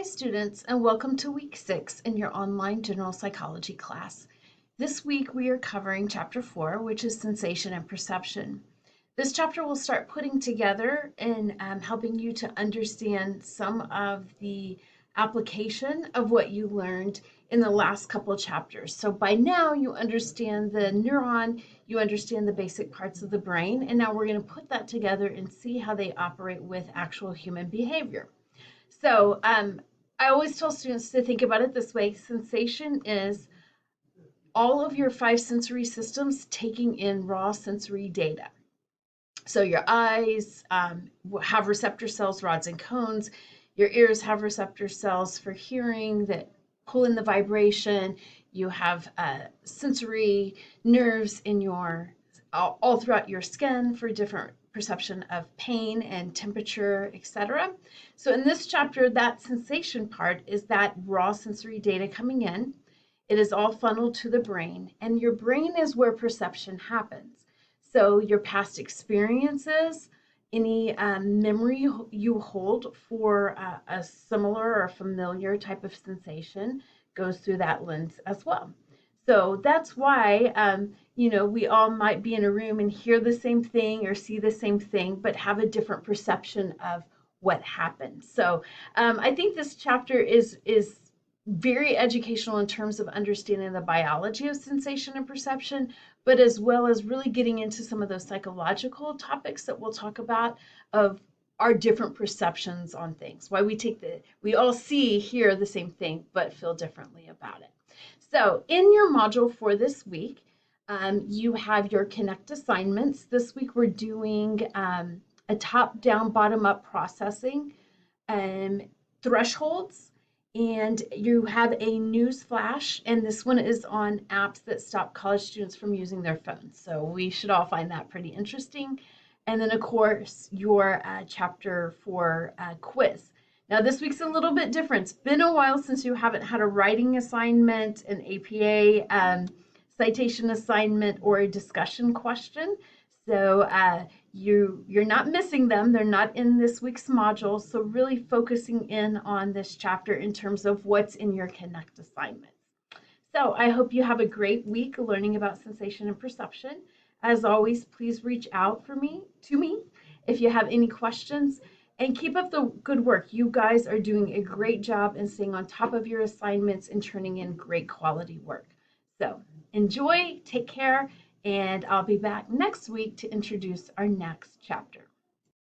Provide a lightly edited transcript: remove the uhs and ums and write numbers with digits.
Hi students, and welcome to week 6 in your online general psychology class. This week we are covering chapter 4, which is sensation and perception. This chapter will start putting together and helping you to understand some of the application of what you learned in the last couple of chapters. So by now you understand the neuron, you understand the basic parts of the brain, and now we're going to put that together and see how they operate with actual human behavior. So I always tell students to think about it this way. Sensation is all of your five sensory systems taking in raw sensory data. So your eyes have receptor cells, rods and cones. Your ears have receptor cells for hearing that pull in the vibration. You have sensory nerves in your all throughout your skin for different perception of pain and temperature, etc. So in this chapter, that sensation part is that raw sensory data coming in. It is all funneled to the brain, and your brain is where perception happens. So your past experiences, any memory you hold for a similar or familiar type of sensation goes through that lens as well. So that's why, we all might be in a room and hear the same thing or see the same thing, but have a different perception of what happened. So I think this chapter is very educational in terms of understanding the biology of sensation and perception, but as well as really getting into some of those psychological topics that we'll talk about of our different perceptions on things, why we all see, hear the same thing, but feel differently about it. So in your module for this week, you have your Connect assignments. This week we're doing a top-down, bottom-up processing, thresholds, and you have a news flash, and this one is on apps that stop college students from using their phones. So we should all find that pretty interesting. And then, of course, your chapter 4 quiz. Now, this week's a little bit different. It's been a while since you haven't had a writing assignment, an APA citation assignment, or a discussion question. So you're not missing them. They're not in this week's module. So really focusing in on this chapter in terms of what's in your Connect assignments. So I hope you have a great week learning about sensation and perception. As always, please reach out to me if you have any questions, and keep up the good work. You guys are doing a great job in staying on top of your assignments and turning in great quality work. So enjoy, take care, and I'll be back next week to introduce our next chapter.